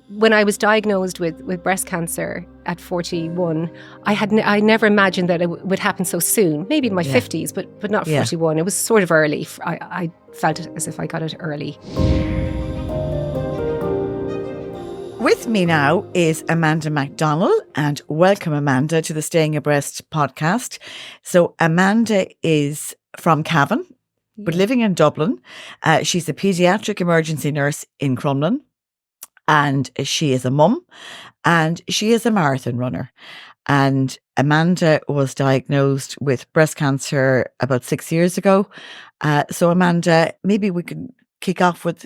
When I was diagnosed with breast cancer at 41, I never imagined that it would happen so soon. Maybe in my 50s, but not 41. It was sort of early. I felt as if I got it early. With me now is Amanda MacDonald, and welcome, Amanda, to the Staying Abreast podcast. So Amanda is from Cavan, but living in Dublin. She's a paediatric emergency nurse in Crumlin, and she is a mum, and she is a marathon runner. And Amanda was diagnosed with breast cancer about 6 years ago. So Amanda, maybe we can kick off with,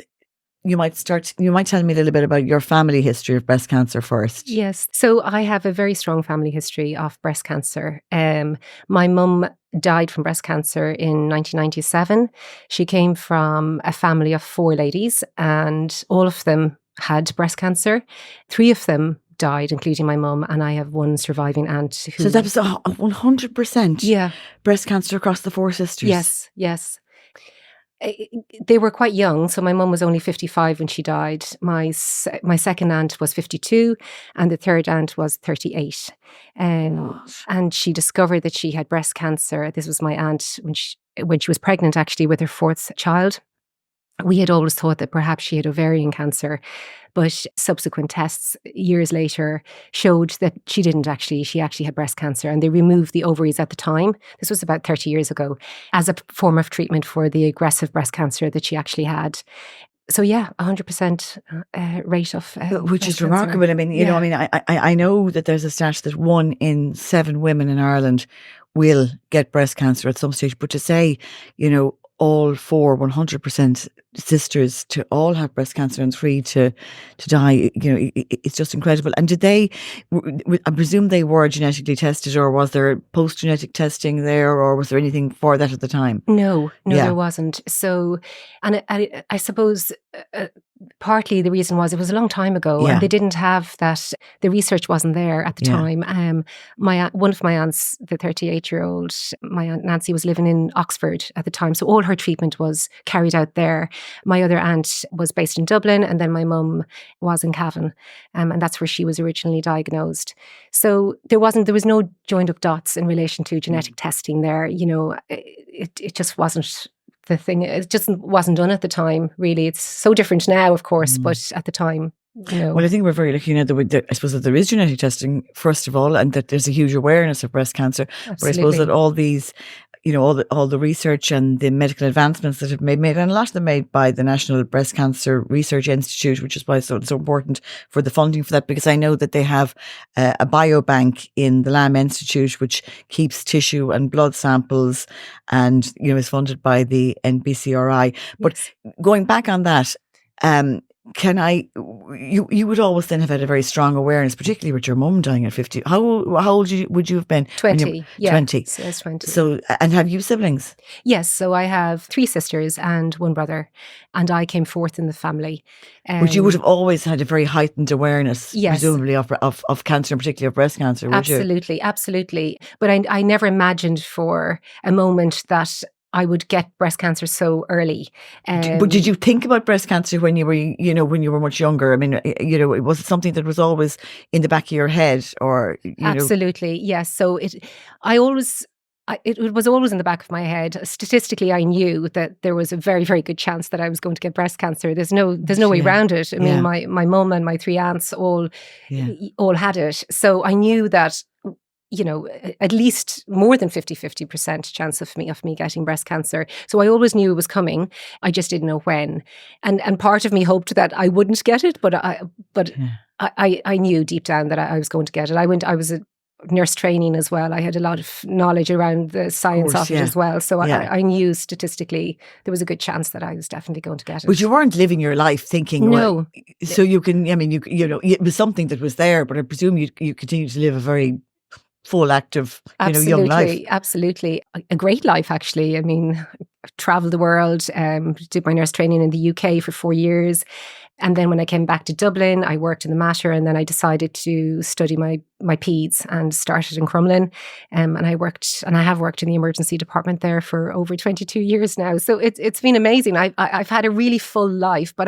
you might tell me a little bit about your family history of breast cancer first. Yes. So I have a very strong family history of breast cancer. My mum died from breast cancer in 1997. She came from a family of 4 ladies, and all of them had breast cancer. 3 of them died, including my mum, and I have one surviving aunt who... So that was 100% breast cancer across the 4 sisters? Yes. They were quite young, so my mum was only 55 when she died. My second aunt was 52, and the third aunt was 38. And she discovered that she had breast cancer. This was my aunt when she was pregnant, actually, with her 4th child. We had always thought that perhaps she had ovarian cancer, but subsequent tests years later showed that she didn't actually. She actually had breast cancer, and they removed the ovaries at the time. This was about 30 years ago, as a form of treatment for the aggressive breast cancer that she actually had. So 100% rate of which is remarkable. I mean, I know that there's a stat that 1 in 7 women in Ireland will get breast cancer at some stage, but to say, all 4, 100% sisters to all have breast cancer and 3 to die, it's just incredible. And did they, I presume they were genetically tested, or was there post-genetic testing there, or was there anything for that at the time? No, there wasn't. So, and I suppose partly the reason was it was a long time ago, and they didn't have that. The research wasn't there at the time. One of my aunts, the 38-year-old, my aunt Nancy, was living in Oxford at the time, so all her treatment was carried out there. My other aunt was based in Dublin, and then my mum was in Cavan, and that's where she was originally diagnosed. So there was no joined up dots in relation to genetic testing there. It just wasn't the thing. It just wasn't done at the time, really. It's so different now, of course, but at the time, Well, I think we're very lucky now that I suppose that there is genetic testing, first of all, and that there's a huge awareness of breast cancer. Absolutely. But I suppose that all these, all the research and the medical advancements that have been made, and a lot of them made by the National Breast Cancer Research Institute, which is why it's so important for the funding for that, because I know that they have a biobank in the Lamb Institute, which keeps tissue and blood samples, and is funded by the NBCRI. But going back on that, you would always then have had a very strong awareness, particularly with your mum dying at 50. How old would you have been? 20. 20. So I was 20. So, and have you siblings? Yes. So I have 3 sisters and 1 brother, and I came 4th in the family. But you would have always had a very heightened awareness, presumably, of cancer, and particularly of breast cancer, would you? Absolutely. But I never imagined for a moment that I would get breast cancer so early. But did you think about breast cancer when you were much younger? I mean, was it something that was always in the back of your head, or Absolutely, yes. So it was always in the back of my head. Statistically, I knew that there was a very, very good chance that I was going to get breast cancer. There's no way around it. I mean, my mum and my 3 aunts all had it, so I knew that. At least more than 50% chance of me getting breast cancer. So I always knew it was coming. I just didn't know when. And part of me hoped that I wouldn't get it, but I knew deep down that I was going to get it. I was a nurse training as well. I had a lot of knowledge around the science of it as well. So I knew statistically there was a good chance that I was definitely going to get it. But you weren't living your life thinking, no. So you can, it was something that was there, but I presume you continue to live a very full, active, young life. Absolutely. A great life, actually. I mean, traveled the world, did my nurse training in the UK for 4 years. And then when I came back to Dublin, I worked in the Mater, and then I decided to study my my peds and started in Crumlin. And I have worked in the emergency department there for over 22 years now. So it's been amazing. I've had a really full life, but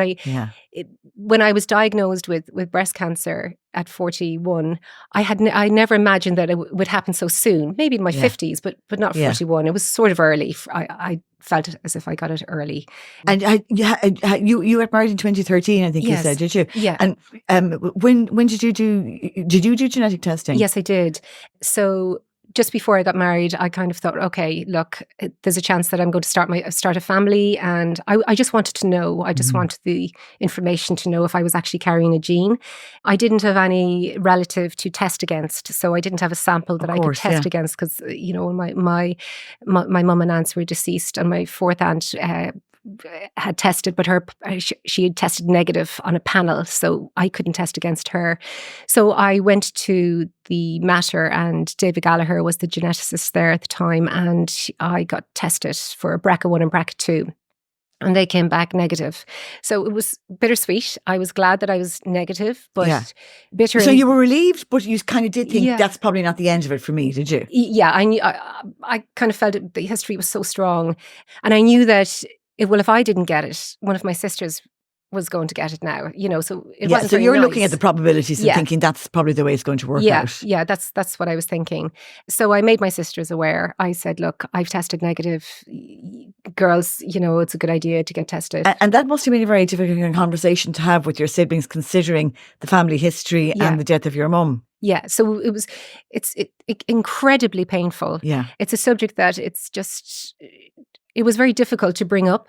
when I was diagnosed with breast cancer at 41, I never imagined that it would happen so soon. Maybe in my 50s, but not 41. It was sort of early. I felt it as if I got it early. And you got married in 2013, I think you said, did you? Yeah. And when did you do genetic testing? Yes, I did. So just before I got married, I kind of thought, okay, look, there's a chance that I'm going to start a family, and I just wanted to know. I just wanted the information to know if I was actually carrying a gene. I didn't have any relative to test against, so I didn't have a sample that I could test against because my mum and aunts were deceased, and my fourth aunt had tested, but she had tested negative on a panel, so I couldn't test against her. So I went to the Mater, and David Gallagher was the geneticist there at the time, and I got tested for BRCA1 and BRCA2. And they came back negative. So it was bittersweet. I was glad that I was negative, but bitter. So you were relieved, but you kind of did think that's probably not the end of it for me, did you? Yeah, I knew. I kind of felt the history was so strong. And I knew that if I didn't get it, one of my sisters was going to get it now, so it wasn't so very you're nice. looking at the probabilities and thinking that's probably the way it's going to work out. Yeah, that's what I was thinking. So I made my sisters aware. I said, look, I've tested negative. Girls, it's a good idea to get tested. And that must have been a very difficult conversation to have with your siblings, considering the family history and the death of your mum. Yeah, so it's incredibly painful. Yeah. It's a subject that it was very difficult to bring up.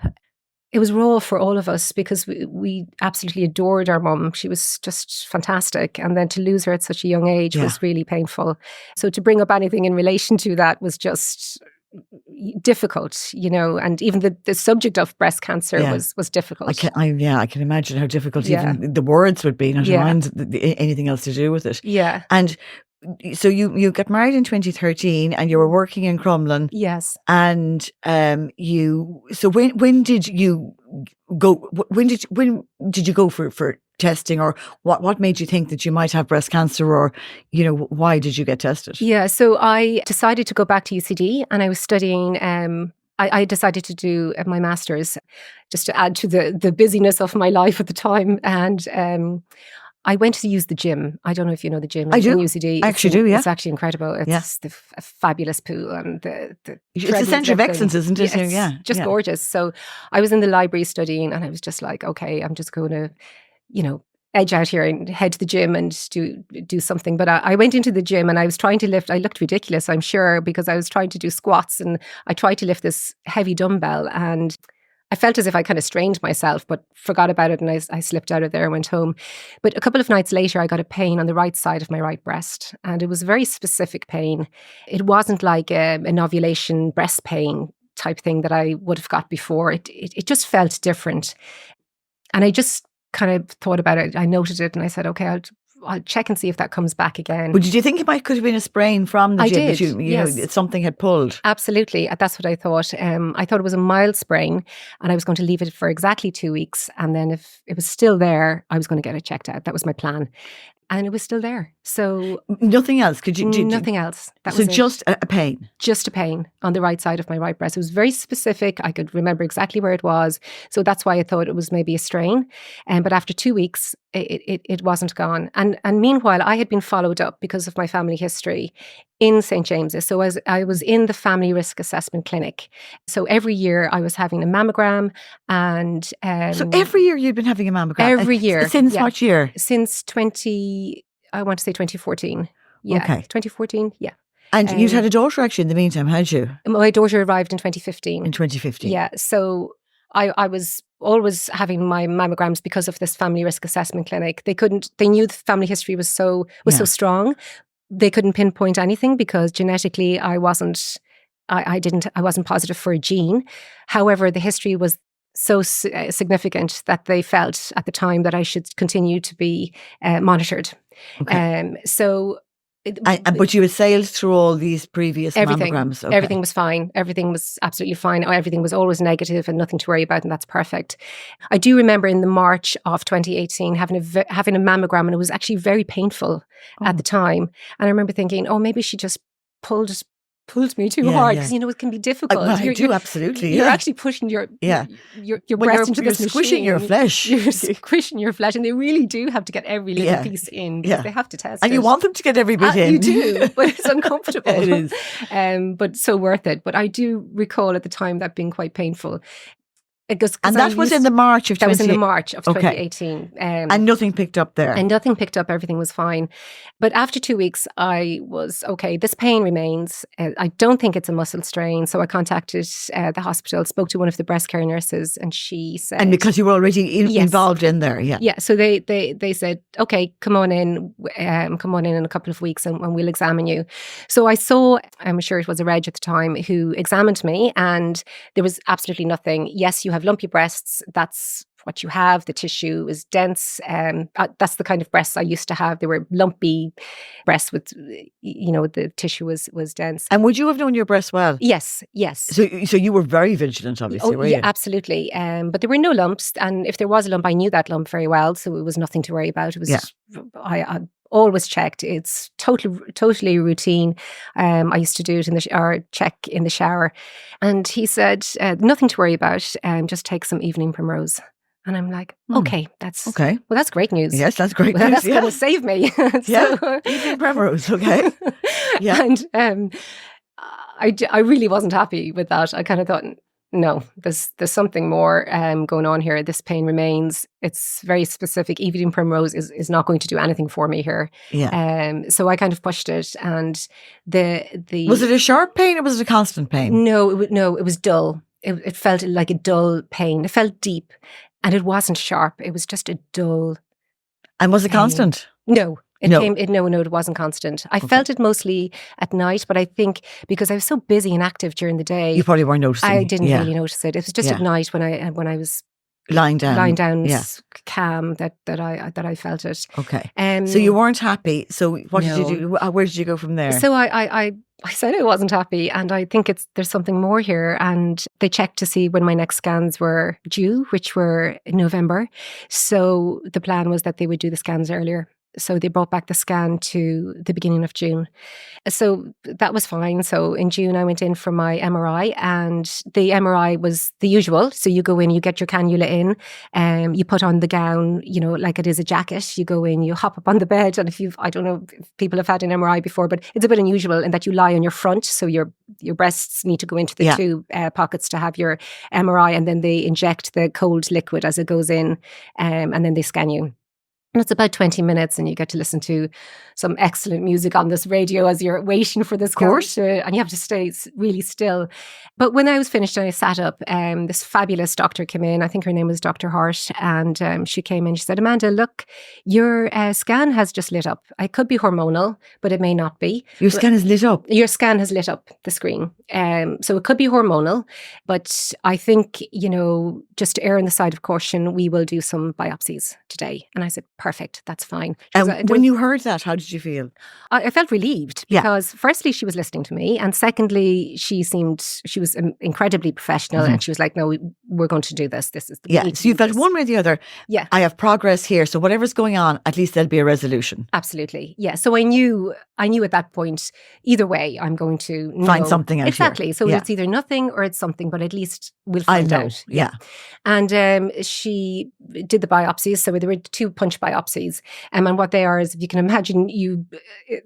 It was raw for all of us because we absolutely adored our mum. She was just fantastic. And then to lose her at such a young age was really painful. So to bring up anything in relation to that was just difficult, and even the subject of breast cancer was difficult. I can imagine how difficult even the words would be, not to mind anything else to do with it. Yeah. And so you got married in 2013 and you were working in Crumlin. Yes. And so when did you go for testing, or what made you think that you might have breast cancer, or why did you get tested? Yeah, so I decided to go back to UCD, and I was studying I decided to do my master's just to add to the busyness of my life at the time, and I went to use the gym. I don't know if you know the gym. I do. In UCD. I actually do, yeah. It's actually incredible. It's a fabulous pool. And it's the centre of excellence, isn't it? Yeah, it's just gorgeous. So I was in the library studying, and I was just like, okay, I'm just going to, edge out here and head to the gym and do something. But I went into the gym and I was trying to lift. I looked ridiculous, I'm sure, because I was trying to do squats, and I tried to lift this heavy dumbbell, and I felt as if I kind of strained myself, but forgot about it, and I slipped out of there and went home. But a couple of nights later, I got a pain on the right side of my right breast, and it was a very specific pain. It wasn't like an ovulation breast pain type thing that I would have got before. It just felt different. And I just kind of thought about it. I noted it, and I said, okay, I'll check and see if that comes back again. But did you think it could have been a sprain from the gym? I did, yes. Something had pulled? Absolutely. That's what I thought. I thought it was a mild sprain, and I was going to leave it for exactly 2 weeks. And then if it was still there, I was going to get it checked out. That was my plan. And it was still there. So nothing else? Nothing else. That was just a pain? Just a pain on the right side of my right breast. It was very specific. I could remember exactly where it was. So that's why I thought it was maybe a strain. But after 2 weeks, it wasn't gone. And meanwhile, I had been followed up because of my family history in St. James's. So I was in the family risk assessment clinic. So every year I was having a mammogram, and so every year you'd been having a mammogram? Every year. Since what year? Since 2014. Yeah. Okay. 2014, yeah. And you'd had a daughter actually in the meantime, had you? My daughter arrived in 2015. In 2015. Yeah. So I was always having my mammograms because of this family risk assessment clinic. They knew the family history was so strong. They couldn't pinpoint anything because genetically I wasn't positive for a gene. However, the history was so significant that they felt at the time that I should continue to be monitored. Okay. So But you had sailed through all these previous mammograms. Okay. Everything was fine. Everything was absolutely fine. Everything was always negative and nothing to worry about, and that's perfect. I do remember in the March of 2018 having a mammogram, and it was actually very painful at the time. And I remember thinking, oh, maybe she just pulled me too hard, because it can be difficult. Absolutely. You're actually pushing your breast into this machine. You're squishing your flesh. You're squishing your flesh, and they really do have to get every little piece in, because they have to test it. And you want them to get every bit in. You do, but it's uncomfortable. It is. But so worth it. But I do recall at the time that being quite painful. And that was in the March of 2018? That was in the March of 2018. And nothing picked up there? And nothing picked up. Everything was fine. But after 2 weeks, I was okay. This pain remains. I don't think it's a muscle strain. So I contacted the hospital, spoke to one of the breast care nurses, and she said... And because you were already involved in there, Yeah, so they said, okay, come on in a couple of weeks and we'll examine you. So I saw, I'm sure it was a reg at the time, who examined me, and there was absolutely nothing. Yes, you have lumpy breasts. That's what you have. The tissue is dense. That's the kind of breasts I used to have. They were lumpy breasts with, the tissue was dense. And would you have known your breasts well? Yes. So you were very vigilant, obviously, were you? Yeah, absolutely. But there were no lumps. And if there was a lump, I knew that lump very well. So it was nothing to worry about. It was, I always checked. It's totally routine. I used to do it check in the shower. And he said, nothing to worry about. Just take some evening primrose. And I'm like, okay, that's great news. Yes, that's great news. That's going to save me. Evening primrose, okay. Yeah. And I really wasn't happy with that. I kind of thought, no, there's something more going on here. This pain remains. It's very specific. Evening primrose is not going to do anything for me here. Yeah. So I kind of pushed it, and the was it a sharp pain or was it a constant pain? No, it was dull. It felt like a dull pain. It felt deep, and it wasn't sharp. It was just a dull. And was it constant? No. It wasn't constant. I felt it mostly at night, but I think because I was so busy and active during the day, you probably weren't noticing. I didn't really notice it. It was just at night when I was lying down, calm that I felt it. Okay. So you weren't happy. So what did you do? Where did you go from there? So I said I wasn't happy, and I think there's something more here. And they checked to see when my next scans were due, which were in November. So the plan was that they would do the scans earlier. So they brought back the scan to the beginning of June. So that was fine. So in June, I went in for my MRI, and the MRI was the usual. So you go in, you get your cannula in, you put on the gown, like it is a jacket. You go in, you hop up on the bed. And I don't know if people have had an MRI before, but it's a bit unusual in that you lie on your front. So your breasts need to go into the two pockets to have your MRI. And then they inject the cold liquid as it goes in, and then they scan you. And it's about 20 minutes, and you get to listen to some excellent music on this radio as you're waiting for this course. And you have to stay really still. But when I was finished and I sat up, this fabulous doctor came in. I think her name was Dr. Hart. And she came in. She said, Amanda, look, your scan has just lit up. It could be hormonal, but it may not be. Your scan has lit up? Your scan has lit up the screen. So it could be hormonal. But I think, just to err on the side of caution, we will do some biopsies today. And I said, perfect, that's fine. And when you heard that, how did you feel? I felt relieved because firstly, she was listening to me. And secondly, she was incredibly professional. And she was like, no, we're going to do this. This is the so you felt one way or the other. Yeah. I have progress here. So whatever's going on, at least there'll be a resolution. Absolutely. Yeah. So I knew at that point, either way, I'm going to find something out. Exactly. Here. So it's either nothing or it's something, but at least we'll find out. Yeah. And she did the biopsies. So there were 2 punch biopsies. And what they are is, if you can imagine,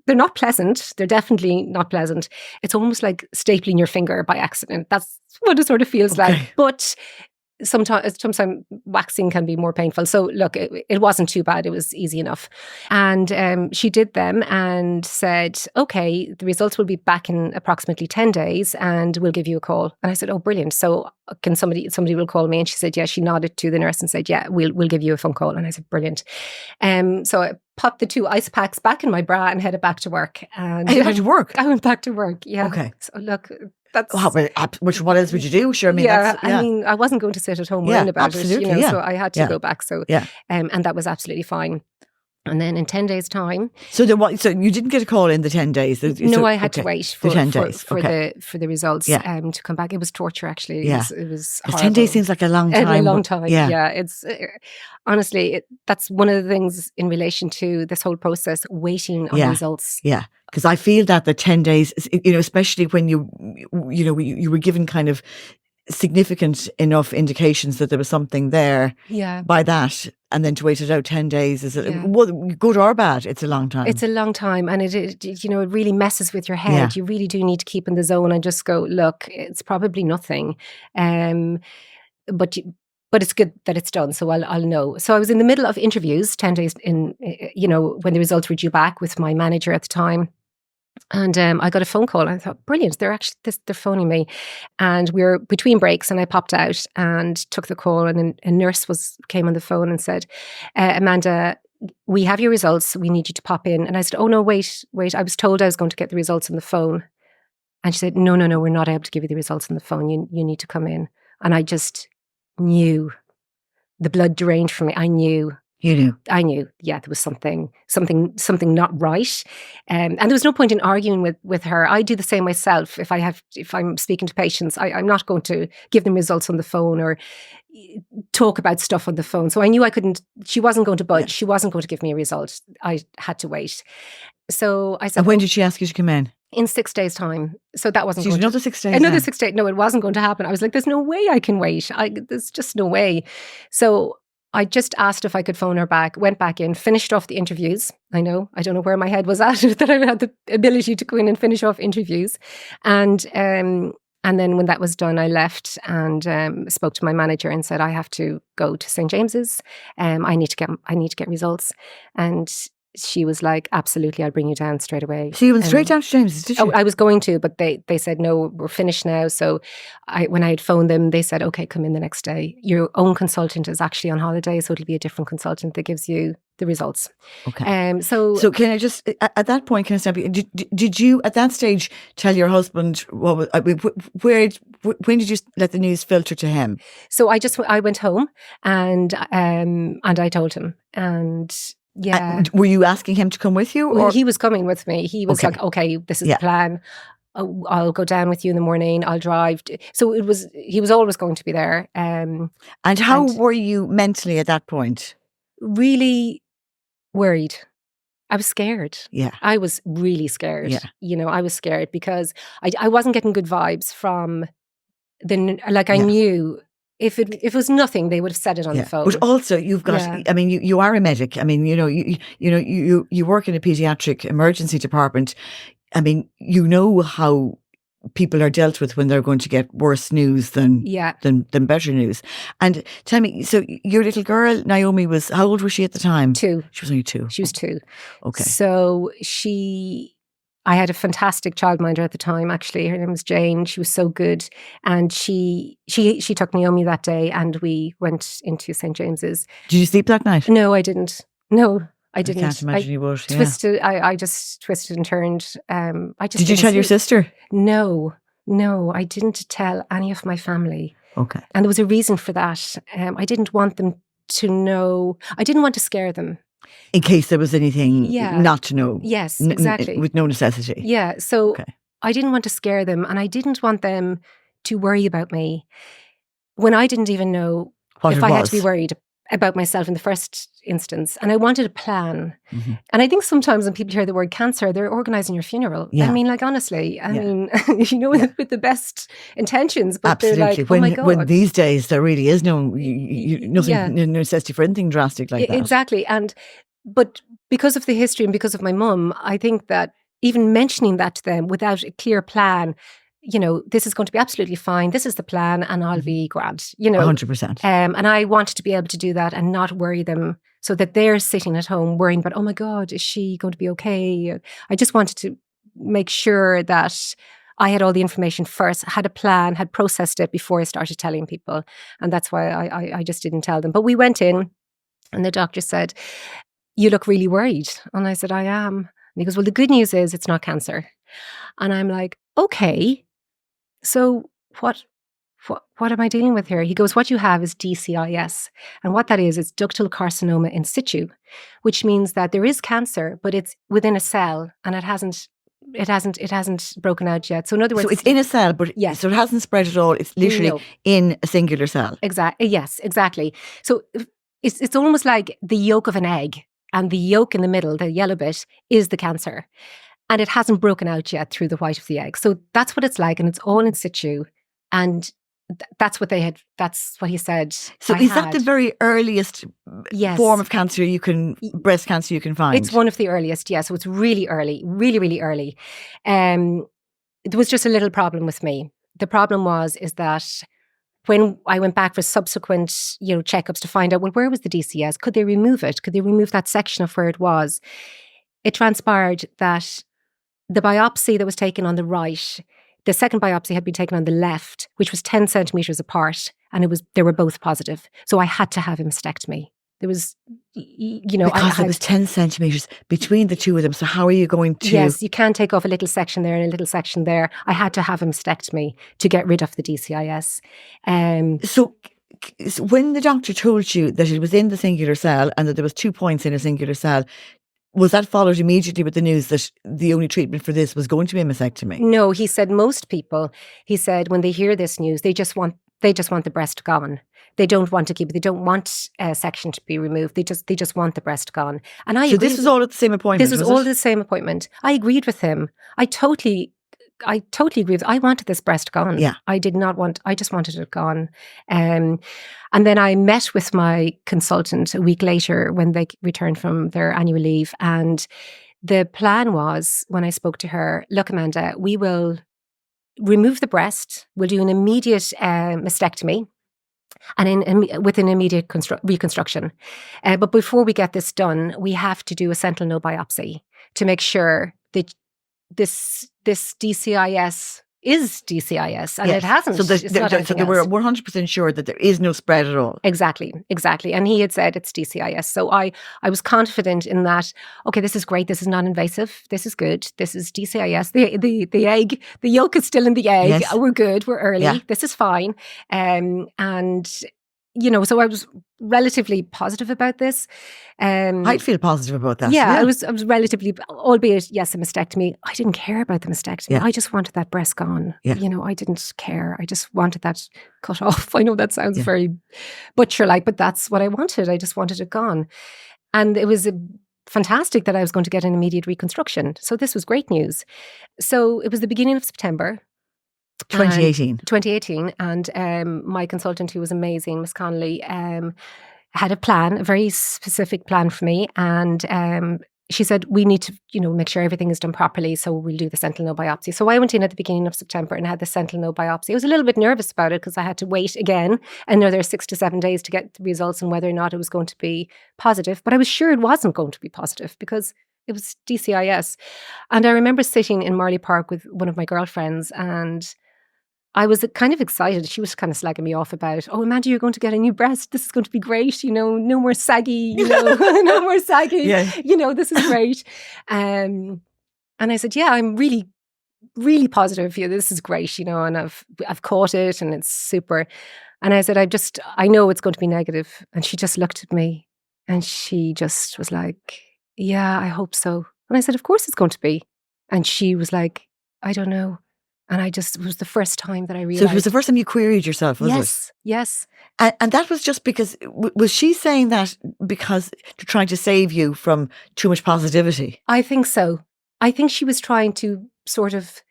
they're not pleasant. They're definitely not pleasant. It's almost like stapling your finger by accident. That's what it sort of feels like. But sometimes waxing can be more painful. So look, it wasn't too bad. It was easy enough. And she did them and said, okay, the results will be back in approximately 10 days and we'll give you a call. And I said, oh, brilliant. So can somebody will call me? And she said, yeah. She nodded to the nurse and said, yeah, we'll give you a phone call. And I said, brilliant. So I popped the 2 ice packs back in my bra and headed back to work. And you went to work? I went back to work. Yeah. Okay. So look, that's what else would you do? Sure, I mean, I wasn't going to sit at home worrying about it, so I had to go back. So, and that was absolutely fine. And then in 10 days' time, So you didn't get a call in the 10 days? no, I had to wait for the 10 days. for the results to come back. It was torture, actually. It was horrible. 10 days seems like a long time. A long time. Yeah, it's honestly that's one of the things in relation to this whole process, waiting on results. Yeah, because I feel that the 10 days, especially when you were given kind of significant enough indications that there was something there by that, and then to wait it out 10 days is good or bad, it's a long time. It's a long time, and it really messes with your head. You really do need to keep in the zone and just go, look, it's probably nothing, but it's good that it's done, so I'll know. So I was in the middle of interviews 10 days in, when the results were due back, with my manager at the time. And I got a phone call, and I thought, brilliant, they're phoning me. And we were between breaks, and I popped out and took the call, and a nurse came on the phone and said, Amanda, we have your results, we need you to pop in. And I said, oh no, wait, I was told I was going to get the results on the phone. And she said, no, we're not able to give you the results on the phone, you need to come in. And I just knew, the blood drained from me. I knew. You knew? I knew, there was something not right. And there was no point in arguing with her. I do the same myself. If I'm speaking to patients, I'm not going to give them results on the phone or talk about stuff on the phone. So I knew she wasn't going to budge. She wasn't going to give me a result. I had to wait. So I said... And when did she ask you to come in? In 6 days' time. So that wasn't another 6 days? Another 6 days. No, it wasn't going to happen. I was like, there's no way I can wait. There's just no way. So I just asked if I could phone her back, went back in, finished off the interviews. I don't know where my head was at, that I had the ability to go in and finish off interviews. And then when that was done, I left and spoke to my manager and said, I have to go to St. James's. I need to get results. And she was like, absolutely, I'll bring you down straight away. So you went straight down to James's, did you? Oh, I was going to, but they said, no, we're finished now. So when I had phoned them, they said, okay, come in the next day. Your own consultant is actually on holiday, so it'll be a different consultant that gives you the results. Okay. So can I just, at that point, can I stop you? Did you, at that stage, tell your husband, when did you let the news filter to him? So I went home and I told him, and... Yeah. Were you asking him to come with you? Or? He was coming with me. He was like, okay, this is the plan. I'll go down with you in the morning. I'll drive. So he was always going to be there. And how were you mentally at that point? Really worried. I was scared. Yeah. I was really scared. Yeah. I was scared because I wasn't getting good vibes from I knew... If it was nothing, they would have said it on the phone. But also, you've got. I mean, you are a medic. I mean, you work in a pediatric emergency department. I mean, you know how people are dealt with when they're going to get worse news than better news. And tell me, so your little girl Naomi was, how old was she at the time? 2. She was only 2. She was 2. Okay. So I had a fantastic childminder at the time, actually. Her name was Jane. She was so good. And she took Naomi that day, and we went into St. James's. Did you sleep that night? No, I didn't. No, I didn't. I can't imagine you would. I just twisted and turned. Did you tell your sister? No, I didn't tell any of my family. Okay. And there was a reason for that. I didn't want them to know. I didn't want to scare them. In case there was anything not to know. Yes, exactly. With no necessity. Yeah, so I didn't want to scare them, and I didn't want them to worry about me when I didn't even know if I had to be worried about myself in the first instance. And I wanted a plan. Mm-hmm. And I think sometimes when people hear the word cancer, they're organising your funeral. Yeah. I mean, honestly, with the best intentions, but absolutely. They're like, oh my God. When these days there really is no necessity for anything drastic like that. Exactly. But because of the history and because of my mum, I think that even mentioning that to them without a clear plan, this is going to be absolutely fine. This is the plan, and I'll be grand. 100%. And I wanted to be able to do that and not worry them, so that they're sitting at home worrying about, oh my God, is she going to be okay? I just wanted to make sure that I had all the information first, had a plan, had processed it before I started telling people. And that's why I just didn't tell them. But we went in, and the doctor said, you look really worried. And I said, I am. And he goes, well, the good news is it's not cancer. And I'm like, okay. So what what am I dealing with here? He goes, what you have is DCIS. And what that is ductal carcinoma in situ, which means that there is cancer, but it's within a cell and it hasn't broken out yet. So in other words, so it's in a cell, but yes. So it hasn't spread at all. It's literally in a singular cell. Exactly. Yes, exactly. So it's almost like the yolk of an egg, and the yolk in the middle, the yellow bit, is the cancer. And it hasn't broken out yet through the white of the egg. So that's what it's like, and it's all in situ. And that's what he said. So is that the very earliest form of cancer breast cancer you can find? It's one of the earliest, yeah. So it's really early, really, really early. There was just a little problem with me. The problem is that when I went back for subsequent, checkups to find out, well, where was the DCS? Could they remove it? Could they remove that section of where it was? It transpired that the biopsy that was taken on the right, the second biopsy had been taken on the left, which was 10 centimeters apart, and they were both positive. So I had to have a mastectomy. There was, because it was 10 centimeters between the two of them. So how are you going to? Yes, you can't take off a little section there and a little section there. I had to have a mastectomy to get rid of the DCIS. So when the doctor told you that it was in the singular cell and that there was 2 points in a singular cell, was that followed immediately with the news that the only treatment for this was going to be a mastectomy? No, he said most people, when they hear this news, they just want the breast gone. They don't want to keep it. They don't want a section to be removed. They just want the breast gone. And so this was all at the same appointment. This was all the same appointment. I agreed with him. I totally agree with. I wanted this breast gone. Yeah. I just wanted it gone. And then I met with my consultant a week later when they returned from their annual leave. And the plan was, when I spoke to her, look, Amanda, we will remove the breast. We'll do an immediate mastectomy and with an immediate reconstruction. But before we get this done, we have to do a sentinel node biopsy to make sure that this DCIS is DCIS, and it hasn't. So they were 100% sure that there is no spread at all. Exactly. And he had said it's DCIS. So I was confident in that. Okay, this is great. This is non-invasive. This is good. This is DCIS. The egg, the yolk is still in the egg. Yes. We're good. We're early. Yeah. This is fine. So I was relatively positive about this. I'd feel positive about that. Yeah, I was relatively, albeit, yes, a mastectomy. I didn't care about the mastectomy. Yeah. I just wanted that breast gone. Yeah. I didn't care. I just wanted that cut off. I know that sounds very butcher-like, but that's what I wanted. I just wanted it gone. And it was fantastic that I was going to get an immediate reconstruction. So this was great news. So it was the beginning of September. 2018. And my consultant, who was amazing, Miss Connolly, had a very specific plan for me. And she said, we need to, make sure everything is done properly. So we'll do the sentinel node biopsy. So I went in at the beginning of September and had the sentinel node biopsy. I was a little bit nervous about it because I had to wait again another 6 to 7 days to get the results and whether or not it was going to be positive. But I was sure it wasn't going to be positive because it was DCIS. And I remember sitting in Marley Park with one of my girlfriends, and I was kind of excited. She was kind of slagging me off about, oh, Amanda, you're going to get a new breast. This is going to be great. No more saggy, no more saggy. Yeah. This is great. And I said, yeah, I'm really, really positive. This is great, and I've caught it and it's super. And I said, I know it's going to be negative. And she just looked at me and she just was like, yeah, I hope so. And I said, of course it's going to be. And she was like, I don't know. And it was the first time that I realized. So it was the first time you queried yourself, was it? Yes. And that was just because, was she saying that because to trying to save you from too much positivity? I think so. I think she was trying to sort of,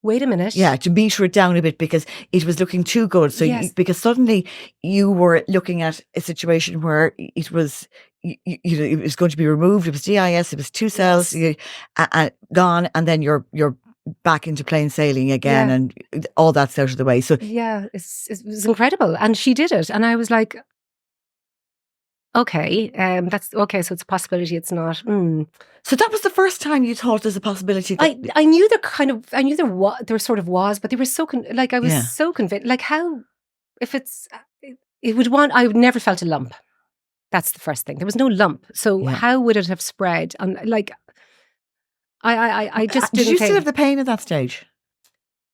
wait a minute. Yeah, to meter it down a bit because it was looking too good. So because suddenly you were looking at a situation where it was, it was going to be removed. It was DIS, it was 2 cells gone, and then you're back into plain sailing again, and all that's out of the way. So it was incredible, and she did it, and I was like, okay, that's okay. So it's a possibility. It's not. So that was the first time you thought there's a possibility. I knew there sort of was, but they were so I was so convinced. Like how, if I would never felt a lump. That's the first thing. There was no lump. So how would it have spread? And I just didn't. Did you still have the pain at that stage?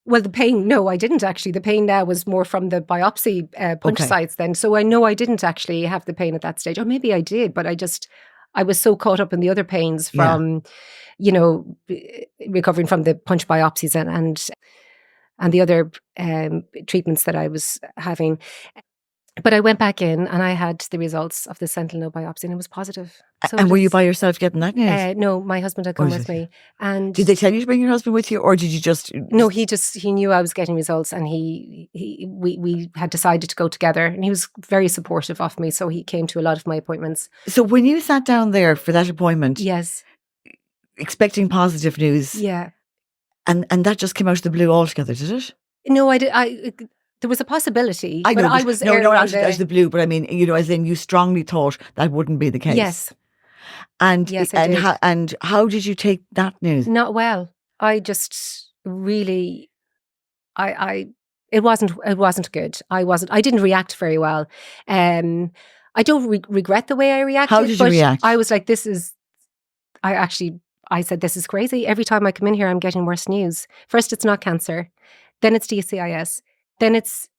Well, the pain, no, I didn't actually. The pain now was more from the biopsy punch Okay. sites then. So I know I didn't actually have the pain at that stage. Or maybe I did, but I was so caught up in the other pains from, recovering from the punch biopsies and the other treatments that I was having. But I went back in and I had the results of the sentinel node biopsy and it was positive. So And were you by yourself getting that news? no, my husband had come with me. And did they tell you to bring your husband with you, or did you just? No, he knew I was getting results, and we had decided to go together, and he was very supportive of me. So he came to a lot of my appointments. So when you sat down there for that appointment, yes, expecting positive news, yeah, and that just came out of the blue altogether, did it? No, I did. There was a possibility, I know, but I was no, not out of the blue, but I mean, as in you strongly thought that wouldn't be the case. Yes, and yes, I did. And how did you take that news? Not well. I just really, it wasn't good. I didn't react very well. I don't regret the way I reacted. How did you react? I was like, I said, this is crazy. Every time I come in here, I'm getting worse news. First, it's not cancer. Then it's DCIS. Then it's,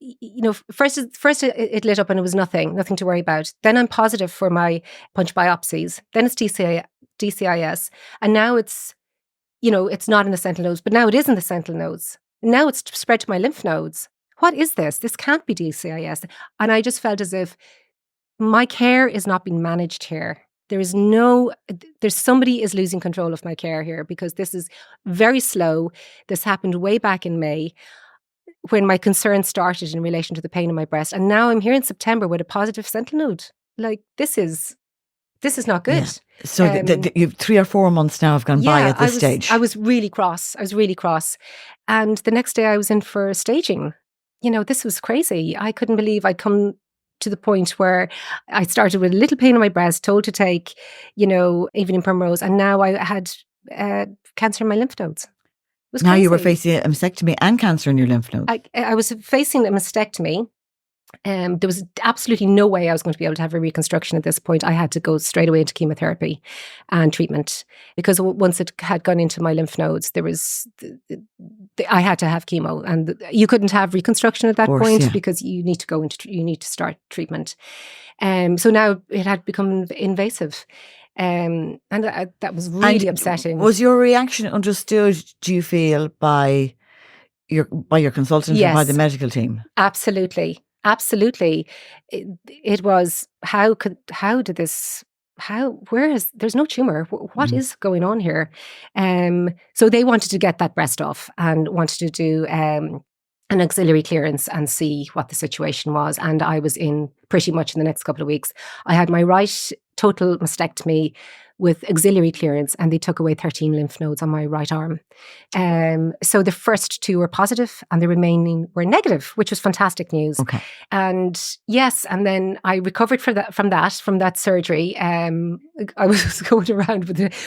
first it lit up and it was nothing to worry about. Then I'm positive for my punch biopsies. Then it's DCIS. And now it's, it's not in the sentinel nodes, but now it is in the sentinel nodes. Now it's spread to my lymph nodes. What is this? This can't be DCIS. And I just felt as if my care is not being managed here. Somebody is losing control of my care here because this is very slow. This happened way back in May when my concern started in relation to the pain in my breast. And now I'm here in September with a positive sentinel node. Like, this is not good. Yeah. So you've 3 or 4 months now have gone by at this stage. I was really cross. And the next day I was in for staging. This was crazy. I couldn't believe I'd come to the point where I started with a little pain in my breast, told to take, even in Primrose, and now I had cancer in my lymph nodes. Now you were facing a mastectomy and cancer in your lymph nodes. I was facing a mastectomy. There was absolutely no way I was going to be able to have a reconstruction at this point. I had to go straight away into chemotherapy and treatment because once it had gone into my lymph nodes, I had to have chemo, and you couldn't have reconstruction at that point because you need to start treatment. So now it had become invasive. And that was really upsetting. Was your reaction understood, do you feel, by your consultant or by the medical team? Absolutely. It was, there's no tumor. What is going on here? So they wanted to get that breast off and wanted to do an auxiliary clearance and see what the situation was. And I was in pretty much in the next couple of weeks. I had my right total mastectomy with auxiliary clearance, and they took away 13 lymph nodes on my right arm. So the first 2 were positive and the remaining were negative, which was fantastic news. Okay. And yes, and then I recovered from that surgery. I was going around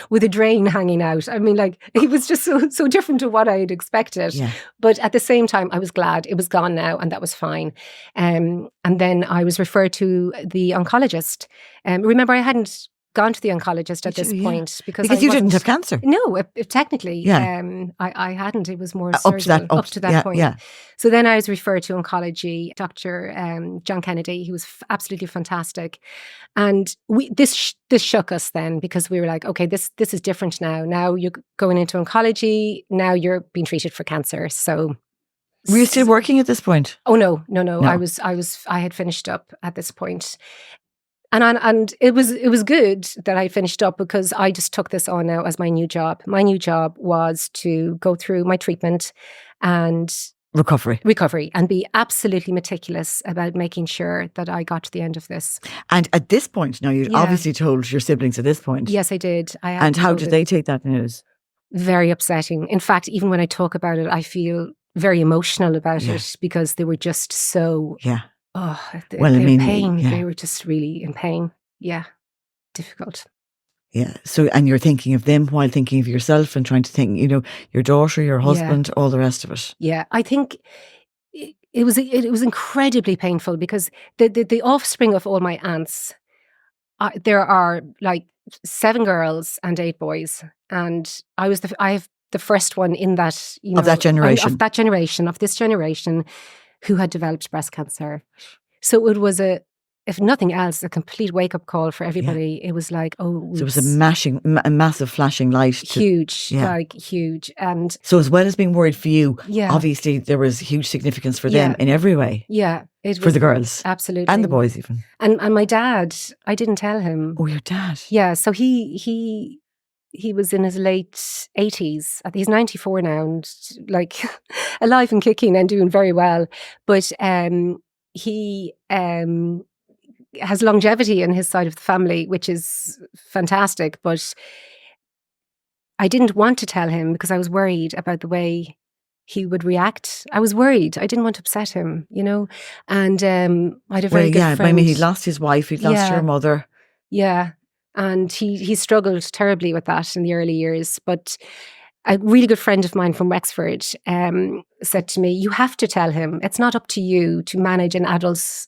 with a drain hanging out. I mean, like, it was just so different to what I had expected. Yeah. But at the same time, I was glad it was gone now, and that was fine. And then I was referred to the oncologist. Remember, I hadn't gone to the oncologist at this point because you didn't have cancer. No, technically, I hadn't. It was more surgical up to that point. Yeah. So then I was referred to oncology, Dr. John Kennedy, who was absolutely fantastic, and this shook us then because we were like, okay, this is different now. Now you're going into oncology. Now you're being treated for cancer. So. Were you still working at this point? Oh no. I had finished up at this point. And it was good that I finished up because I just took this on now as my new job. My new job was to go through my treatment and recovery and be absolutely meticulous about making sure that I got to the end of this. And at this point, now you obviously told your siblings at this point. Yes, I did. And how did they take that news? Very upsetting. In fact, even when I talk about it, I feel very emotional about it because they were just so... Yeah. Oh, they were in pain. Yeah. They were just really in pain. Yeah. Difficult. Yeah. So, and you're thinking of them while thinking of yourself and trying to think, your daughter, your husband, all the rest of it. Yeah. I think it was incredibly painful because the offspring of all my aunts, there are like 7 girls and 8 boys. And I have the first one in that, Of that generation. Of this generation who had developed breast cancer. So it was if nothing else, a complete wake-up call for everybody. Yeah. It was like, so it was a massive flashing light. Huge. And so as well as being worried for you, obviously there was huge significance for them in every way. Yeah. It was, for the girls. Absolutely. And the boys even. And my dad, I didn't tell him. Oh, your dad. Yeah. So he was in his late 80s. He's 94 now and like alive and kicking and doing very well. But he has longevity in his side of the family, which is fantastic. But I didn't want to tell him because I was worried about the way he would react. I was worried. I didn't want to upset him, And I had a very good friend. I mean, he'd lost his wife. He'd lost your mother. Yeah. And he struggled terribly with that in the early years. But a really good friend of mine from Wexford said to me, you have to tell him. It's not up to you to manage an adult's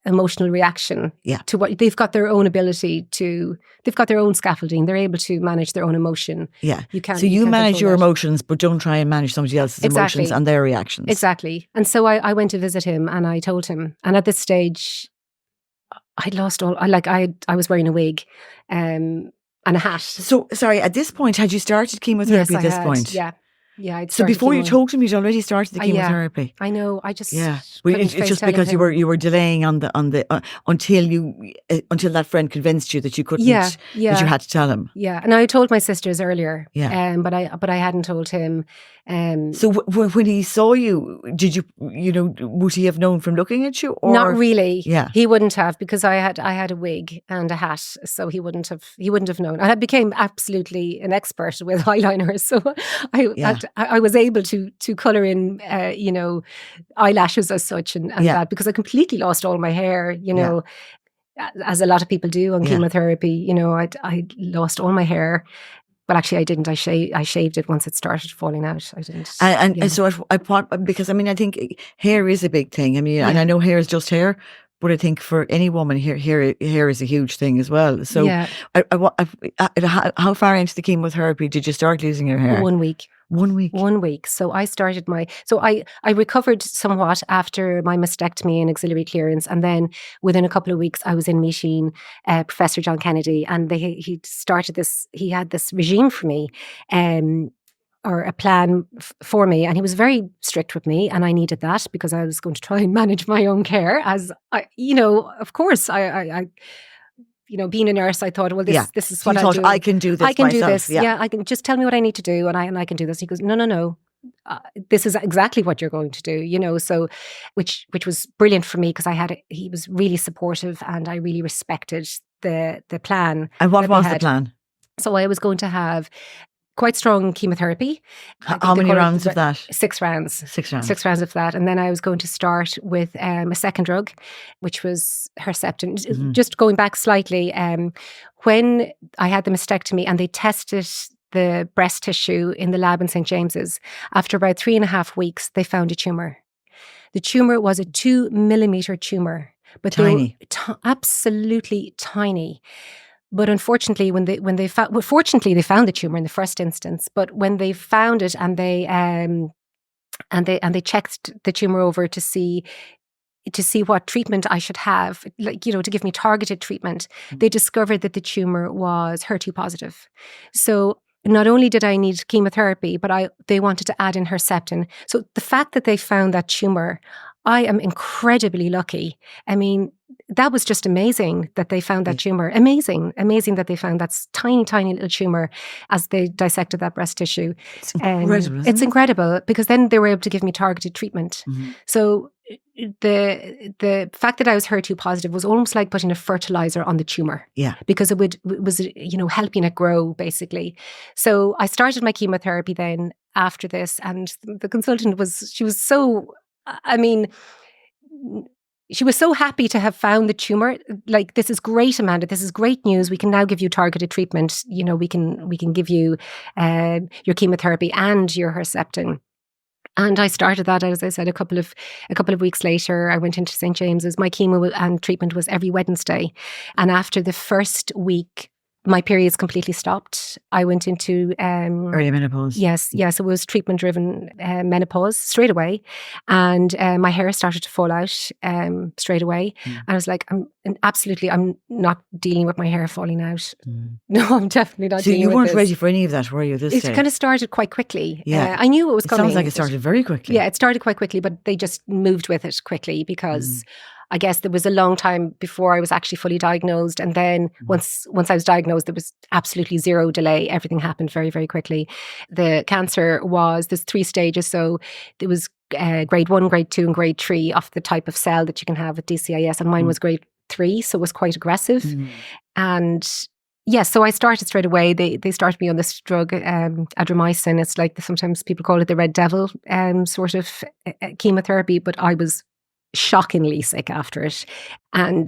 emotional reaction to what they've got their own ability to, they've got their own scaffolding. They're able to manage their own emotion. Yeah. So you manage your emotions, but don't try and manage somebody else's emotions and their reactions. Exactly. And so I went to visit him and I told him. And at this stage, I'd lost I was wearing a wig and a hat. So, sorry, at this point, had you started chemotherapy yes, at this point? Yeah. Yeah. So before you told him, you'd already started the chemotherapy. I know. I just it's just because you were delaying on the until that friend convinced you that you couldn't. That you had to tell him. Yeah, and I told my sisters earlier. Yeah. But I hadn't told him. So when he saw you, did you would he have known from looking at you? Or? Not really. Yeah, he wouldn't have because I had a wig and a hat, so he wouldn't have known. I became absolutely an expert with eyeliners, so I was able to colour in eyelashes as such and that because I completely lost all my hair. As a lot of people do on chemotherapy. I lost all my hair. But actually, I didn't. I shaved it once it started falling out. I didn't. And so because I mean, I think hair is a big thing. I mean, and I know hair is just hair, but I think for any woman, hair is a huge thing as well. So, how far into the chemotherapy did you start losing your hair? 1 week. 1 week. 1 week. So I started I recovered somewhat after my mastectomy and axillary clearance. And then within a couple of weeks, I was in meeting Professor John Kennedy and he had this regime for me, or a plan for me. And he was very strict with me and I needed that because I was going to try and manage my own care as of course, I being a nurse, I thought, well, this is what I do. I can do this. I can myself. do this. Yeah, I can just tell me what I need to do, and I can do this. He goes, no. This is exactly what you're going to do. So, which was brilliant for me because he was really supportive, and I really respected the plan. And what was the plan? So I was going to have quite strong chemotherapy. How many rounds of that? 6 rounds. 6 rounds. 6 rounds of that. And then I was going to start with a second drug, which was Herceptin. Mm-hmm. Just going back slightly, when I had the mastectomy and they tested the breast tissue in the lab in St. James's, after about 3.5 weeks, they found a tumour. The tumour was a 2 millimetre tumour. But tiny. Absolutely tiny. But unfortunately, fortunately, they found the tumor in the first instance. But when they found it and they checked the tumor over to see what treatment I should have, to give me targeted treatment, they discovered that the tumor was HER2 positive. So not only did I need chemotherapy, but they wanted to add in Herceptin. So the fact that they found that tumor, I am incredibly lucky. I mean, that was just amazing that they found that tumor. Amazing that they found that tiny, tiny little tumor as they dissected that breast tissue. It's incredible. It's incredible because then they were able to give me targeted treatment. Mm-hmm. So the fact that I was HER2 positive was almost like putting a fertilizer on the tumor. Yeah. Because it was helping it grow basically. So I started my chemotherapy then after this, and the consultant she was so happy to have found the tumor. Like, this is great, Amanda. This is great news. We can now give you targeted treatment. We can give you your chemotherapy and your Herceptin. And I started that, as I said, a couple of weeks later. I went into St. James's. My chemo and treatment was every Wednesday. And after the first week, my periods completely stopped. I went into early menopause. Yes, it was treatment-driven menopause straight away, and my hair started to fall out straight away. And I was like, I'm not dealing with my hair falling out. No, I'm definitely not. So dealing you with weren't this. ready for any of that, were you? This It kind of started quite quickly. Yeah, I knew it was coming. Sounds like it started very quickly. Yeah, it started quite quickly, but they just moved with it quickly because. I guess there was a long time before I was actually fully diagnosed. And then once I was diagnosed, there was absolutely zero delay. Everything happened very, very quickly. The cancer there's 3 stages. So there was grade 1, grade 2, and grade 3 of the type of cell that you can have with DCIS. And mine was grade 3, so it was quite aggressive. And yes, so I started straight away. They started me on this drug, adromycin. It's like sometimes people call it the red devil sort of chemotherapy, but I was shockingly sick after it. And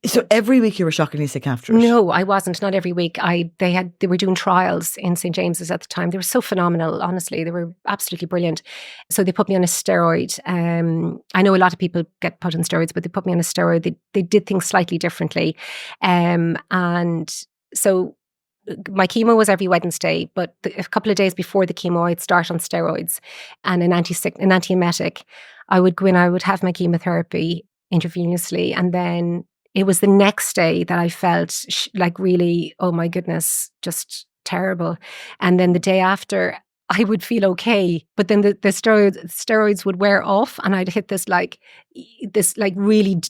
so every week you were shockingly sick after it? No, I wasn't. Not every week. They were doing trials in St. James's at the time. They were so phenomenal, honestly. They were absolutely brilliant. So they put me on a steroid. I know a lot of people get put on steroids, but they put me on a steroid. They did things slightly differently. And so my chemo was every Wednesday, but a couple of days before the chemo, I'd start on steroids and an antiemetic. I would go in, I would have my chemotherapy intravenously, and then it was the next day that I felt like really, oh my goodness, just terrible. And then the day after, I would feel okay, but then the steroids would wear off, and I'd hit this really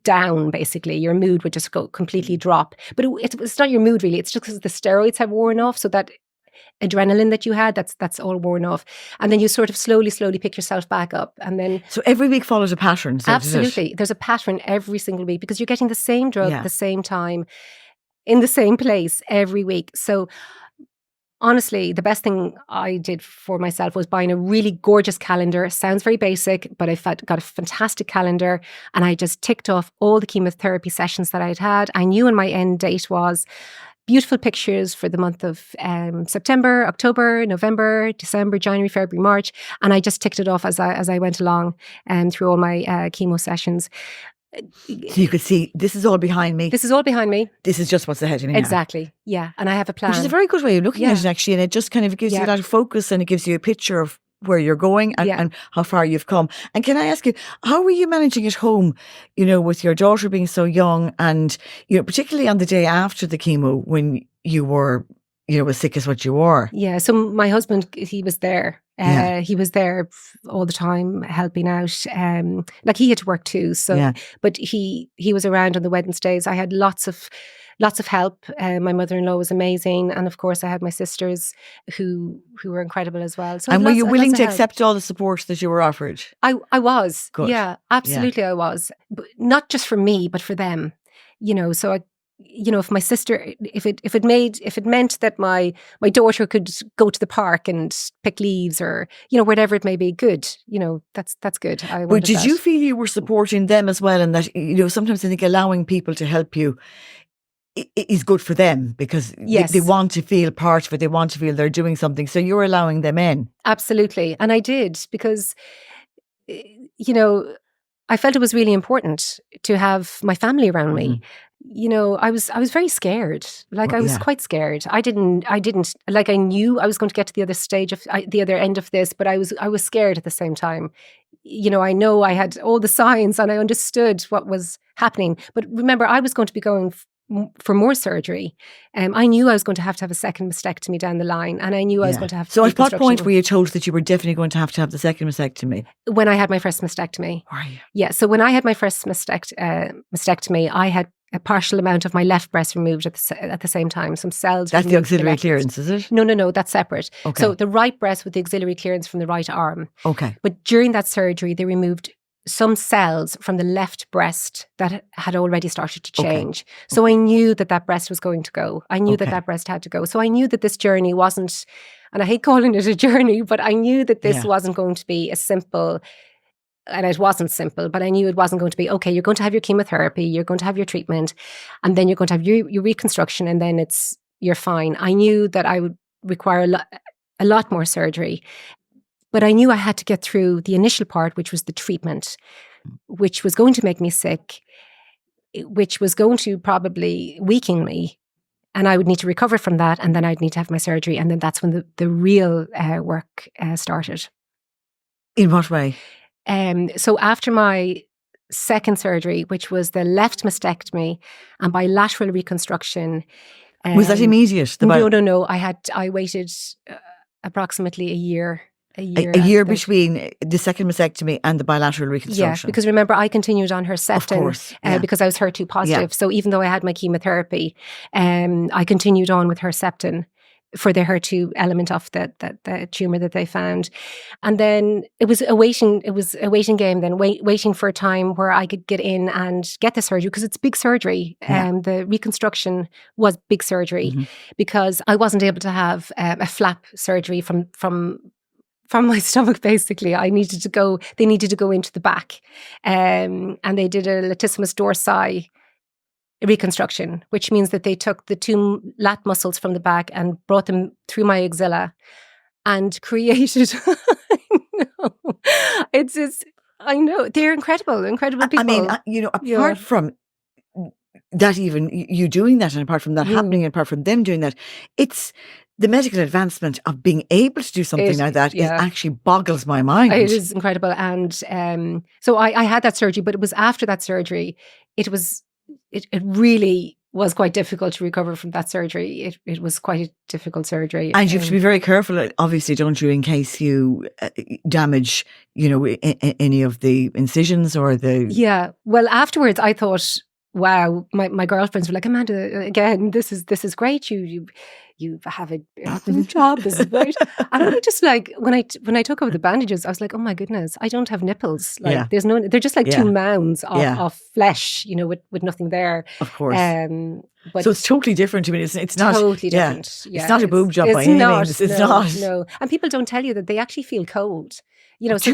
down. Basically, your mood would just go completely drop. But it's not your mood really; it's just because the steroids have worn off. So that adrenaline that you had, that's all worn off, and then you sort of slowly pick yourself back up, and then so every week follows a pattern. So absolutely, there's a pattern every single week because you're getting the same drug at the same time, in the same place every week. So. Honestly, the best thing I did for myself was buying a really gorgeous calendar. Sounds very basic, but I got a fantastic calendar, and I just ticked off all the chemotherapy sessions that I'd had. I knew when my end date was. Beautiful pictures for the month of September, October, November, December, January, February, March, and I just ticked it off as I went along through all my chemo sessions. So you could see, this is all behind me. This is all behind me. This is just what's ahead of me now. Exactly. Yeah. And I have a plan. Which is a very good way of looking at it, actually. And it just kind of gives you a lot of focus, and it gives you a picture of where you're going and how far you've come. And can I ask you, how were you managing at home, with your daughter being so young, and, particularly on the day after the chemo when you were, as sick as what you were? Yeah. So my husband, he was there. He was there all the time helping out. Like he had to work too. So, but he was around on the Wednesdays. I had lots of help. My mother-in-law was amazing, and of course I had my sisters who were incredible as well. So and were you willing to accept all the support that you were offered? I was. Good. Yeah, absolutely, I was. But not just for me, but for them. So if my sister, if it meant that my daughter could go to the park and pick leaves, or whatever it may be, good. That's good. But did you feel you were supporting them as well, and that sometimes I think allowing people to help you is good for them, because they want to feel part of it. They want to feel they're doing something. So you're allowing them in. Absolutely. And I did, because, I felt it was really important to have my family around me. I was very scared. I was quite scared. I didn't, I knew I was going to get to the other stage of the other end of this, but I was scared at the same time. I know I had all the signs and I understood what was happening. But remember, I was going to be going for more surgery. I knew I was going to have a second mastectomy down the line, and I knew I was going to have. So at what point were you told that you were definitely going to have the second mastectomy? When I had my first mastectomy. Were you? Yeah. So when I had my first mastectomy, I had a partial amount of my left breast removed at the same time. Some cells. That's the auxiliary clearance, is it? No, that's separate. Okay. So the right breast with the auxiliary clearance from the right arm. Okay. But during that surgery, they removed some cells from the left breast that had already started to change. Okay. So I knew that breast was going to go. I knew that breast had to go. So I knew that this journey wasn't, and I hate calling it a journey, but I knew that this wasn't going to be as simple. And it wasn't simple, but I knew it wasn't going to be, okay, you're going to have your chemotherapy, you're going to have your treatment, and then you're going to have your reconstruction, and then you're fine. I knew that I would require a lot more surgery. But I knew I had to get through the initial part, which was the treatment, which was going to make me sick, which was going to probably weaken me and I would need to recover from that, and then I'd need to have my surgery, and then that's when the real work started. In what way? So after my second surgery, which was the left mastectomy and bilateral reconstruction. Was that immediate? No. I waited approximately a year. A year between the second mastectomy and the bilateral reconstruction. Yeah, because remember, I continued on Herceptin, of course, because I was HER2 positive. Yeah. So even though I had my chemotherapy, I continued on with Herceptin for the HER2 element of the tumor that they found. And then it was a waiting game then, waiting for a time where I could get in and get the surgery, because it's big surgery. The reconstruction was big surgery, because I wasn't able to have a flap surgery from my stomach, basically. They needed to go into the back. And they did a latissimus dorsi reconstruction, which means that they took the two lat muscles from the back and brought them through my axilla and created I know. They're incredible people. I mean, apart from that, even you doing that, and apart from that happening, and apart from them doing that, it's the medical advancement of being able to do something like that is actually boggles my mind. It is incredible. And so I had that surgery, but it was after that surgery, it really was quite difficult to recover from that surgery. It was quite a difficult surgery. And you have to be very careful, obviously, don't you, in case you damage, any of the incisions or the... Yeah. Well, afterwards, I thought, wow, my girlfriends were like, Amanda, again, this is great. You have a job. This is great. And I just like, when I took over the bandages, I was like, oh my goodness, I don't have nipples. Like there's no, they're just like two mounds of flesh, with nothing there. Of course. But so it's totally different. I mean, it's not totally different. Yeah. It's not a boob job by any means. It's not. No. And people don't tell you that they actually feel cold. So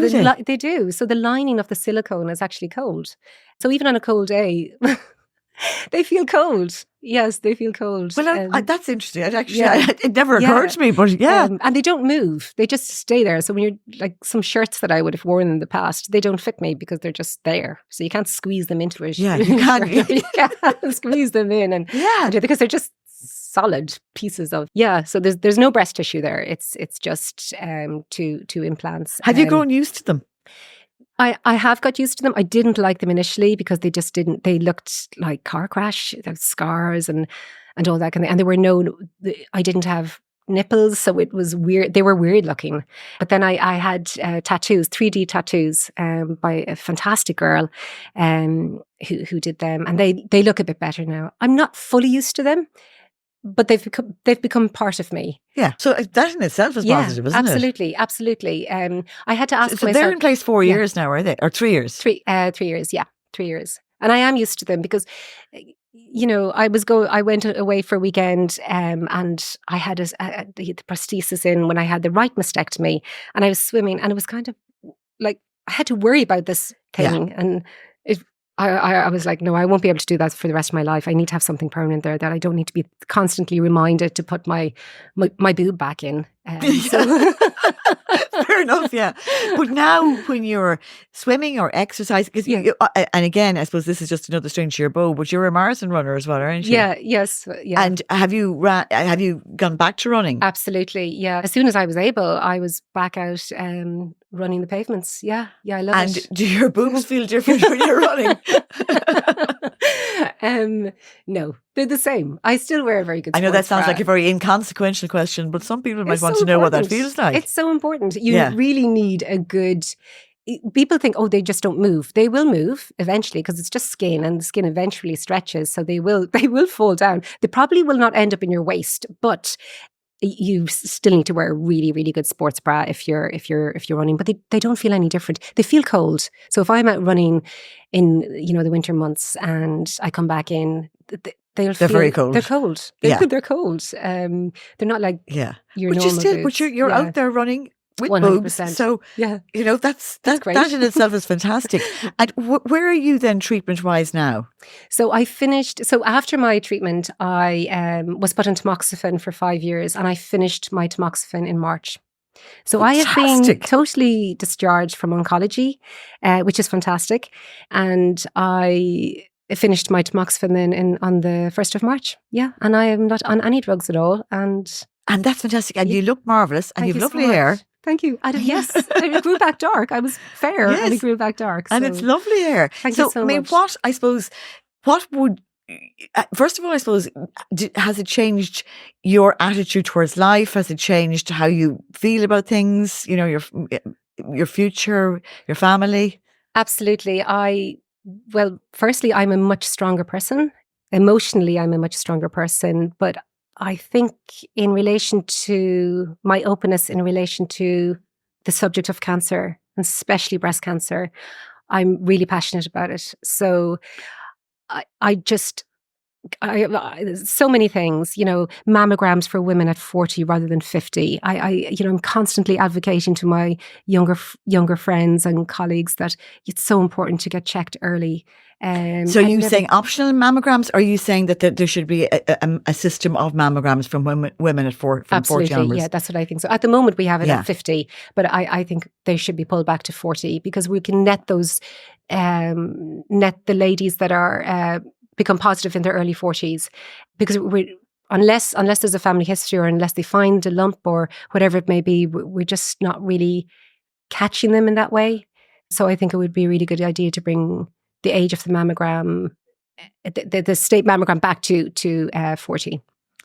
they do. So the lining of the silicone is actually cold. So even on a cold day, they feel cold. Yes, they feel cold. Well, that's interesting. It never occurred to me, but and they don't move. They just stay there. So when you're like some shirts that I would have worn in the past, they don't fit me because they're just there. So you can't squeeze them into it. Yeah, you can't. You can't squeeze them in, and because they're just solid pieces of So there's no breast tissue there. It's just two implants. Have you grown used to them? I have got used to them. I didn't like them initially because they looked like car crash, scars and all that kind of thing. And there were I didn't have nipples, so it was weird. They were weird looking. But then I had tattoos, 3D tattoos, by a fantastic girl who did them. And they look a bit better now. I'm not fully used to them, but they've become part of me. Yeah. So that in itself is positive, isn't it? Absolutely. I had to ask myself. They're in place 4 years now, are they? Or 3 years? 3 years, 3 years. And I am used to them because, I went away for a weekend and I had the prosthesis in when I had the right mastectomy, and I was swimming, and it was kind of like I had to worry about this thing, and I was like, no, I won't be able to do that for the rest of my life. I need to have something permanent there that I don't need to be constantly reminded to put my boob back in. Fair enough, yeah. But now when you're swimming or exercising, and again, I suppose this is just another string to your bow, but you're a marathon runner as well, aren't you? Yes. And have you gone back to running? Absolutely, yeah. As soon as I was able, I was back out running the pavements. Yeah, I love it. And do your boobs feel different when you're running? No, they're the same. I still wear a very good sports I know that sounds bra. like a very inconsequential question, but some people might want to know what that feels like. It's so important. You really need a good... People think, they just don't move. They will move eventually because it's just skin, and the skin eventually stretches, so they will fall down. They probably will not end up in your waist, but you still need to wear a really, really good sports bra if you're running. But they don't feel any different. They feel cold. So if I'm out running in the winter months and I come back in, they're very cold. They're cold. They're cold. They're not like your normal boots. But you're out there running with 100%. boobs. So that's great. That in itself is fantastic. And where are you then treatment-wise now? So I finished. So after my treatment, I was put on tamoxifen for 5 years, and I finished my tamoxifen in March. So fantastic. I have been totally discharged from oncology, which is fantastic, and I finished my tamoxifen on the 1st of March. Yeah. And I am not on any drugs at all. And that's fantastic. And you look marvellous, and you have lovely hair. Thank you. Yes, it grew back dark. I was fair, and it grew back dark. And it's lovely hair. Thank you so much. What would, first of all, I suppose, has it changed your attitude towards life? Has it changed how you feel about things? Your future, your family? Absolutely. Firstly, I'm a much stronger person. Emotionally, I'm a much stronger person, but I think in relation to my openness in relation to the subject of cancer, and especially breast cancer, I'm really passionate about it. So so many things, mammograms for women at 40 rather than 50. I'm constantly advocating to my younger friends and colleagues that it's so important to get checked early. So are you saying optional mammograms? Or are you saying that there should be a system of mammograms from women at 40 onwards? Yeah, that's what I think. So at the moment we have it at 50, but I think they should be pulled back to 40 because we can net the ladies that are become positive in their early 40s, because unless there's a family history or unless they find a lump or whatever it may be, we're just not really catching them in that way. So I think it would be a really good idea to bring the age of the mammogram, the state mammogram, back to 40.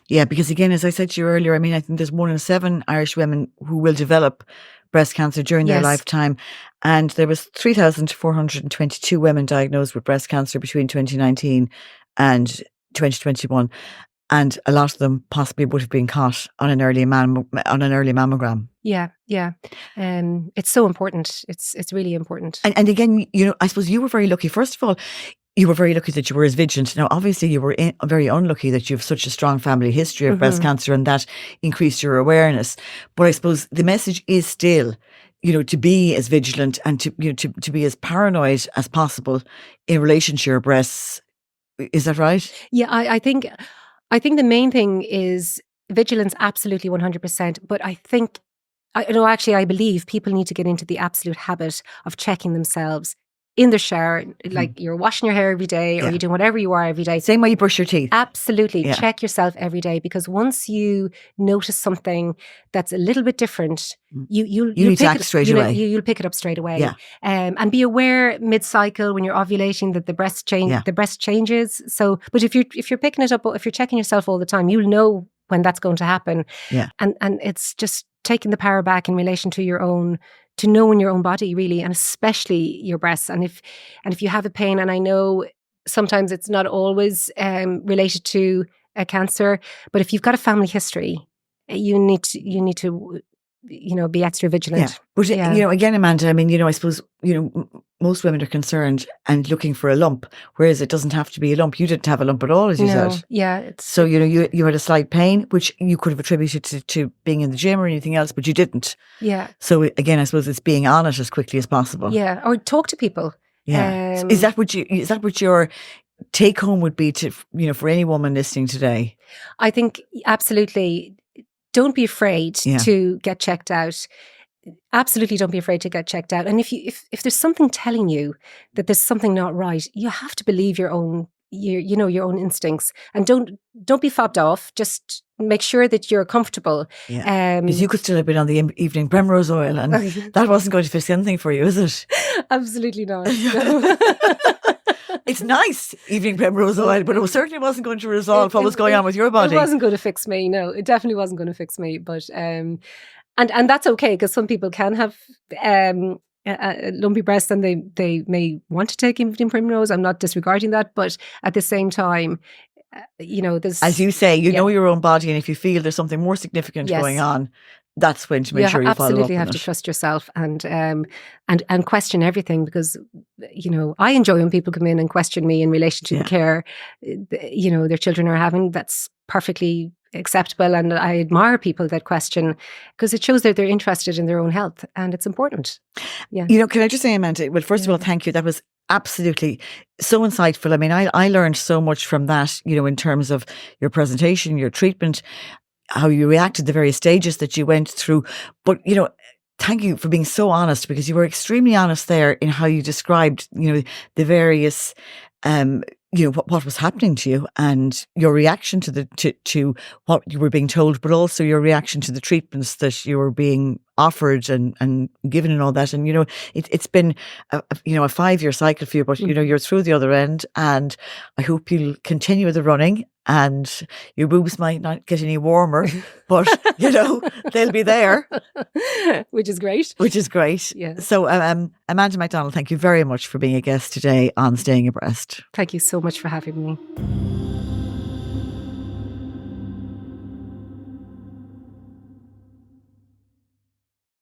Yeah, because again, as I said to you earlier, I mean, I think there's 1 in 7 Irish women who will develop breast cancer during their lifetime. And there was 3,422 women diagnosed with breast cancer between 2019 and 2021. And a lot of them possibly would have been caught on an early mammogram. Yeah. It's so important. It's really important. And again, I suppose you were very lucky. First of all, you were very lucky that you were as vigilant. Now, obviously, you were very unlucky that you have such a strong family history of breast cancer, and that increased your awareness. But I suppose the message is still, to be as vigilant and to be as paranoid as possible in relation to your breasts. Is that right? Yeah, I think the main thing is vigilance, absolutely 100%. But I think, I believe people need to get into the absolute habit of checking themselves in the shower, like you're washing your hair every day, or you're doing whatever you are every day. Same way you brush your teeth. Absolutely. Check yourself every day, because once you notice something that's a little bit different, you'll need to act straight away. You'll pick it up straight away. Yeah. And be aware mid-cycle when you're ovulating that the breast changes. So, but if you're picking it up, if you're checking yourself all the time, you'll know when that's going to happen. Yeah. And it's just taking the power back in relation to to know in your own body, really, and especially your breasts. And if you have a pain, and I know sometimes it's not always related to a cancer, but if you've got a family history, you need to be extra vigilant. Yeah. But again, Amanda, I mean, I suppose most women are concerned and looking for a lump, whereas it doesn't have to be a lump. You didn't have a lump at all, as you said. Yeah. So you had a slight pain, which you could have attributed to being in the gym or anything else, but you didn't. Yeah. So again, I suppose it's being on it as quickly as possible. Yeah, or talk to people. Yeah. Is that what your take home would be to for any woman listening today? I think absolutely. Don't be afraid to get checked out. Absolutely, don't be afraid to get checked out. And if there's something telling you that there's something not right, you have to believe your own instincts, and don't be fobbed off. Just make sure that you're comfortable. Yeah, because you could still have been on the evening primrose oil, and that wasn't going to fix anything for you, is it? Absolutely not. It's nice, evening primrose oil, but it certainly wasn't going to resolve what was going on with your body. It wasn't going to fix me. No, it definitely wasn't going to fix me. But and that's okay, because some people can have a lumpy breast, and they may want to take evening primrose. I'm not disregarding that, but at the same time, there's, as you say, know your own body, and if you feel there's something more significant going on, that's when to make sure you follow up. You absolutely have to trust yourself and question everything, because I enjoy when people come in and question me in relation to the care their children are having. That's perfectly acceptable, and I admire people that question, because it shows that they're interested in their own health, and it's important. Yeah. Can I just say, Amanda? Well, first of all, thank you. That was absolutely so insightful. I mean, I learned so much from that. In terms of your presentation, your treatment, how you reacted, the various stages that you went through. But, thank you for being so honest, because you were extremely honest there in how you described, the various, what was happening to you and your reaction to what you were being told, but also your reaction to the treatments that you were being offered and given and all that. And, it's been, a 5-year cycle for you, but, you're through the other end, and I hope you'll continue the running, and your boobs might not get any warmer, but, they'll be there. Which is great. Yeah. So, Amanda McDonald, thank you very much for being a guest today on Staying Abreast. Thank you so much for having me.